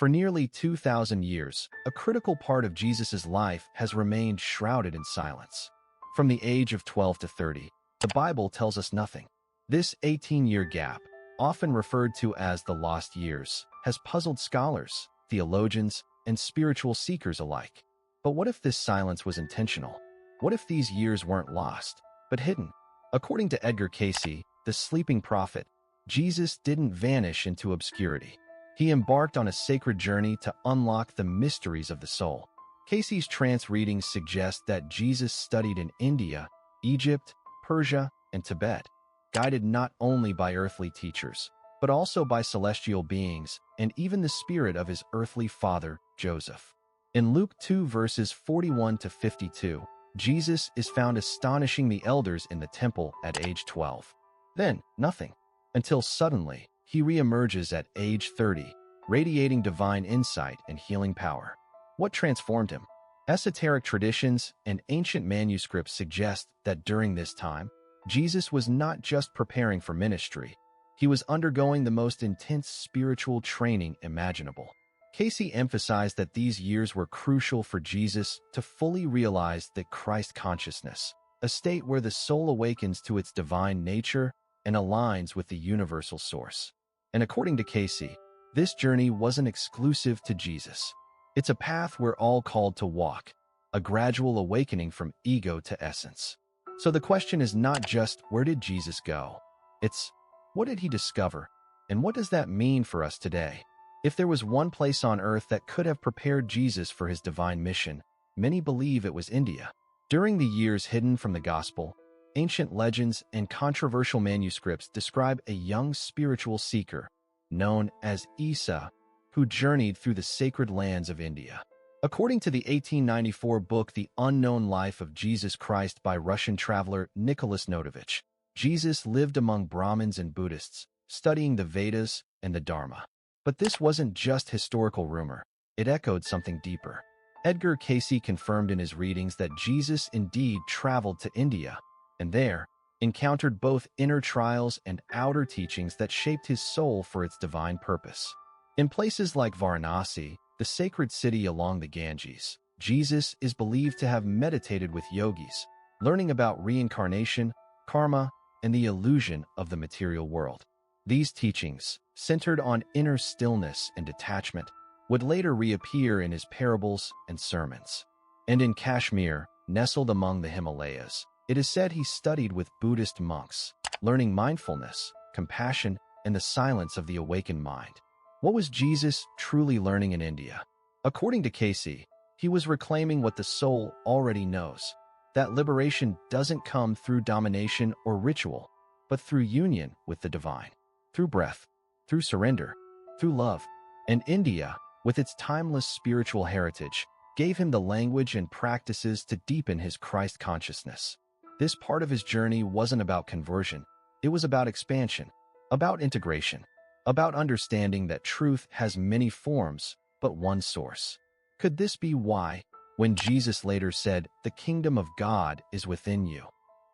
For nearly 2,000 years, a critical part of Jesus' life has remained shrouded in silence. From the age of 12 to 30, the Bible tells us nothing. This 18-year gap, often referred to as the lost years, has puzzled scholars, theologians, and spiritual seekers alike. But what if this silence was intentional? What if these years weren't lost, but hidden? According to Edgar Cayce, the sleeping prophet, Jesus didn't vanish into obscurity. He embarked on a sacred journey to unlock the mysteries of the soul. Cayce's trance readings suggest that Jesus studied in India, Egypt, Persia, and Tibet, guided not only by earthly teachers, but also by celestial beings and even the spirit of his earthly father, Joseph. In Luke 2 verses 41 to 52, Jesus is found astonishing the elders in the temple at age 12. Then, nothing. Until suddenly, he re-emerges at age 30, radiating divine insight and healing power. What transformed him? Esoteric traditions and ancient manuscripts suggest that during this time, Jesus was not just preparing for ministry, he was undergoing the most intense spiritual training imaginable. Cayce emphasized that these years were crucial for Jesus to fully realize the Christ consciousness, a state where the soul awakens to its divine nature and aligns with the universal source. And according to Cayce, this journey wasn't exclusive to Jesus. It's a path we're all called to walk, a gradual awakening from ego to essence. So the question is not just where did Jesus go? It's what did he discover? And what does that mean for us today? If there was one place on earth that could have prepared Jesus for his divine mission, many believe it was India. During the years hidden from the gospel, ancient legends and controversial manuscripts describe a young spiritual seeker, known as Isa, who journeyed through the sacred lands of India. According to the 1894 book The Unknown Life of Jesus Christ by Russian traveler Nicholas Notovich, Jesus lived among Brahmins and Buddhists, studying the Vedas and the Dharma. But this wasn't just historical rumor. It echoed something deeper. Edgar Cayce confirmed in his readings that Jesus indeed traveled to India, and there, encountered both inner trials and outer teachings that shaped his soul for its divine purpose. In places like Varanasi, the sacred city along the Ganges, Jesus is believed to have meditated with yogis, learning about reincarnation, karma, and the illusion of the material world. These teachings, centered on inner stillness and detachment, would later reappear in his parables and sermons. And in Kashmir, nestled among the Himalayas, it is said he studied with Buddhist monks, learning mindfulness, compassion, and the silence of the awakened mind. What was Jesus truly learning in India? According to Cayce, he was reclaiming what the soul already knows, that liberation doesn't come through domination or ritual, but through union with the divine, through breath, through surrender, through love. And India, with its timeless spiritual heritage, gave him the language and practices to deepen his Christ consciousness. This part of his journey wasn't about conversion, it was about expansion, about integration, about understanding that truth has many forms, but one source. Could this be why, when Jesus later said, "The kingdom of God is within you,"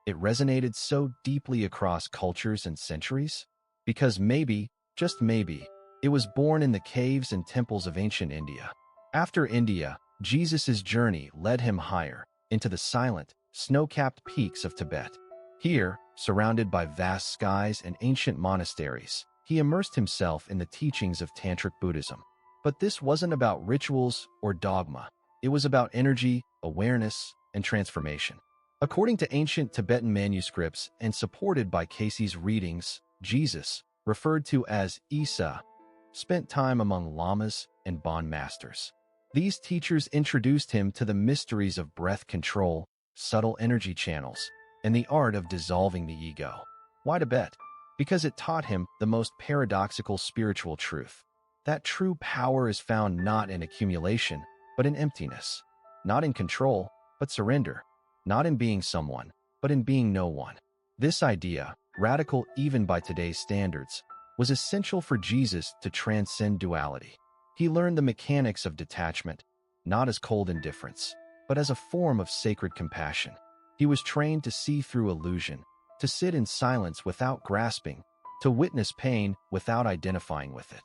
it resonated so deeply across cultures and centuries? Because maybe, just maybe, it was born in the caves and temples of ancient India. After India, Jesus' journey led him higher, into the silent, snow-capped peaks of Tibet. Here, surrounded by vast skies and ancient monasteries, he immersed himself in the teachings of Tantric Buddhism. But this wasn't about rituals or dogma. It was about energy, awareness, and transformation. According to ancient Tibetan manuscripts and supported by Cayce's readings, Jesus, referred to as Isa, spent time among lamas and Bon masters. These teachers introduced him to the mysteries of breath control, subtle energy channels, and the art of dissolving the ego. Why Tibet? Because it taught him the most paradoxical spiritual truth. That true power is found not in accumulation, but in emptiness. Not in control, but surrender. Not in being someone, but in being no one. This idea, radical even by today's standards, was essential for Jesus to transcend duality. He learned the mechanics of detachment, not as cold indifference, but as a form of sacred compassion. He was trained to see through illusion, to sit in silence without grasping, to witness pain without identifying with it.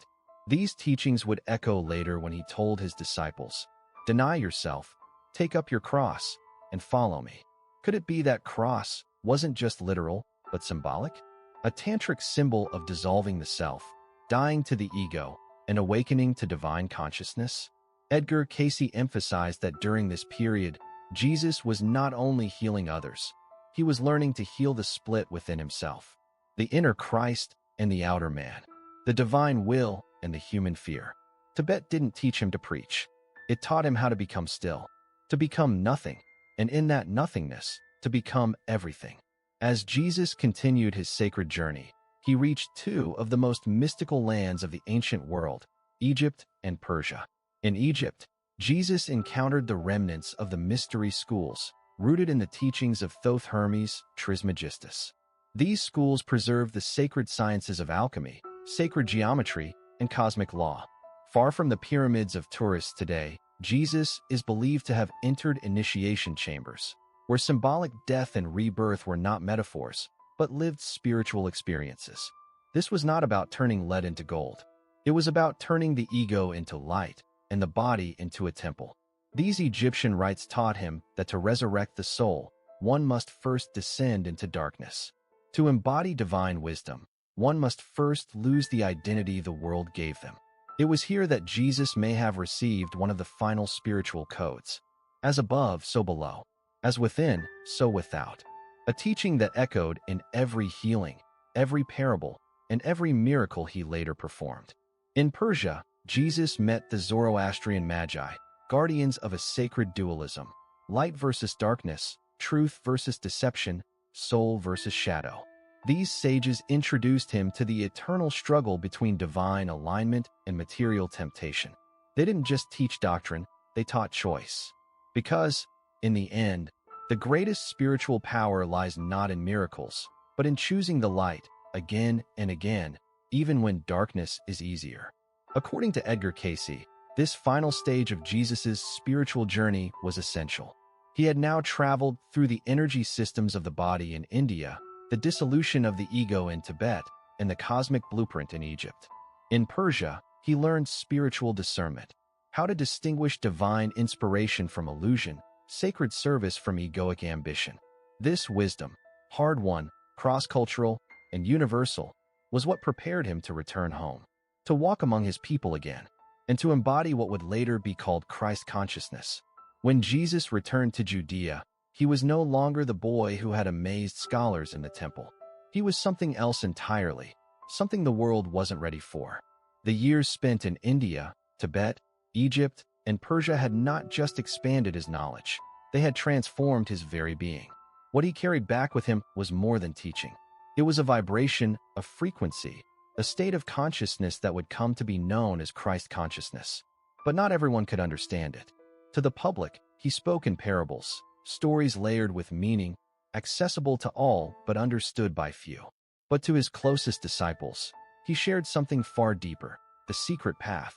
These teachings would echo later when he told his disciples, "Deny yourself, take up your cross, and follow me." Could it be that cross wasn't just literal, but symbolic? A tantric symbol of dissolving the self, dying to the ego, and awakening to divine consciousness? Edgar Cayce emphasized that during this period, Jesus was not only healing others, he was learning to heal the split within himself, the inner Christ and the outer man, the divine will and the human fear. Tibet didn't teach him to preach. It taught him how to become still, to become nothing, and in that nothingness, to become everything. As Jesus continued his sacred journey, he reached two of the most mystical lands of the ancient world, Egypt and Persia. In Egypt, Jesus encountered the remnants of the mystery schools, rooted in the teachings of Thoth Hermes Trismegistus. These schools preserved the sacred sciences of alchemy, sacred geometry, and cosmic law. Far from the pyramids of tourists today, Jesus is believed to have entered initiation chambers, where symbolic death and rebirth were not metaphors, but lived spiritual experiences. This was not about turning lead into gold. It was about turning the ego into light and the body into a temple. These Egyptian rites taught him that to resurrect the soul, one must first descend into darkness. To embody divine wisdom, one must first lose the identity the world gave them. It was here that Jesus may have received one of the final spiritual codes. As above, so below. As within, so without. A teaching that echoed in every healing, every parable, and every miracle he later performed. In Persia, Jesus met the Zoroastrian Magi, guardians of a sacred dualism, light versus darkness, truth versus deception, soul versus shadow. These sages introduced him to the eternal struggle between divine alignment and material temptation. They didn't just teach doctrine, they taught choice. Because, in the end, the greatest spiritual power lies not in miracles, but in choosing the light, again and again, even when darkness is easier. According to Edgar Cayce, this final stage of Jesus' spiritual journey was essential. He had now traveled through the energy systems of the body in India, the dissolution of the ego in Tibet, and the cosmic blueprint in Egypt. In Persia, he learned spiritual discernment, how to distinguish divine inspiration from illusion, sacred service from egoic ambition. This wisdom, hard-won, cross-cultural, and universal, was what prepared him to return home, to walk among his people again, and to embody what would later be called Christ consciousness. When Jesus returned to Judea, he was no longer the boy who had amazed scholars in the temple. He was something else entirely, something the world wasn't ready for. The years spent in India, Tibet, Egypt, and Persia had not just expanded his knowledge, they had transformed his very being. What he carried back with him was more than teaching. It was a vibration, a frequency, a state of consciousness that would come to be known as Christ consciousness. But not everyone could understand it. To the public, he spoke in parables, stories layered with meaning, accessible to all but understood by few. But to his closest disciples, he shared something far deeper, the secret path.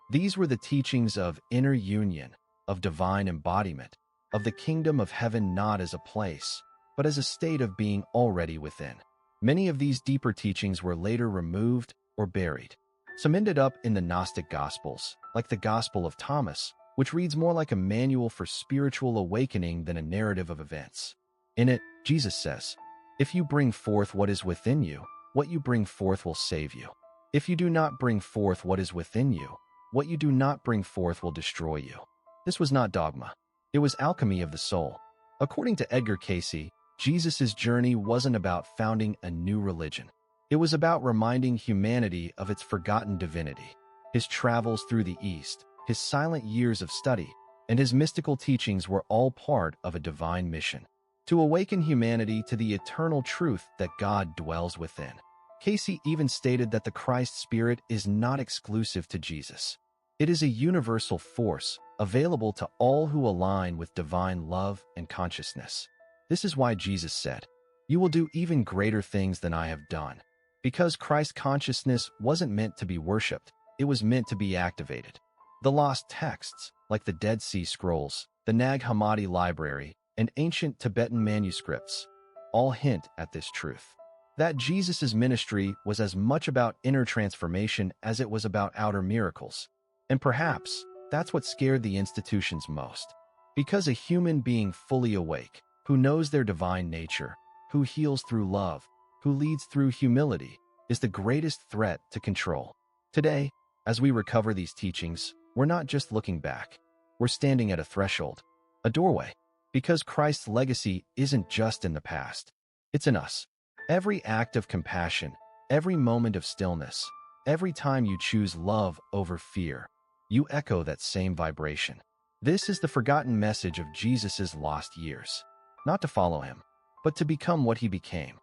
These were the teachings of inner union, of divine embodiment, of the kingdom of heaven not as a place, but as a state of being already within. Many of these deeper teachings were later removed or buried. Some ended up in the Gnostic Gospels, like the Gospel of Thomas, which reads more like a manual for spiritual awakening than a narrative of events. In it, Jesus says, "If you bring forth what is within you, what you bring forth will save you. If you do not bring forth what is within you, what you do not bring forth will destroy you." This was not dogma. It was alchemy of the soul. According to Edgar Cayce, Jesus' journey wasn't about founding a new religion. It was about reminding humanity of its forgotten divinity. His travels through the East, his silent years of study, and his mystical teachings were all part of a divine mission, to awaken humanity to the eternal truth that God dwells within. Cayce even stated that the Christ Spirit is not exclusive to Jesus. It is a universal force, available to all who align with divine love and consciousness. This is why Jesus said, "You will do even greater things than I have done." Because Christ consciousness wasn't meant to be worshipped, it was meant to be activated. The lost texts, like the Dead Sea Scrolls, the Nag Hammadi Library, and ancient Tibetan manuscripts, all hint at this truth. That Jesus' ministry was as much about inner transformation as it was about outer miracles. And perhaps that's what scared the institutions most. Because a human being fully awake, who knows their divine nature, who heals through love, who leads through humility, is the greatest threat to control. Today, as we recover these teachings, we're not just looking back. We're standing at a threshold, a doorway, because Christ's legacy isn't just in the past. It's in us. Every act of compassion, every moment of stillness, every time you choose love over fear, you echo that same vibration. This is the forgotten message of Jesus' lost years. Not to follow him, but to become what he became.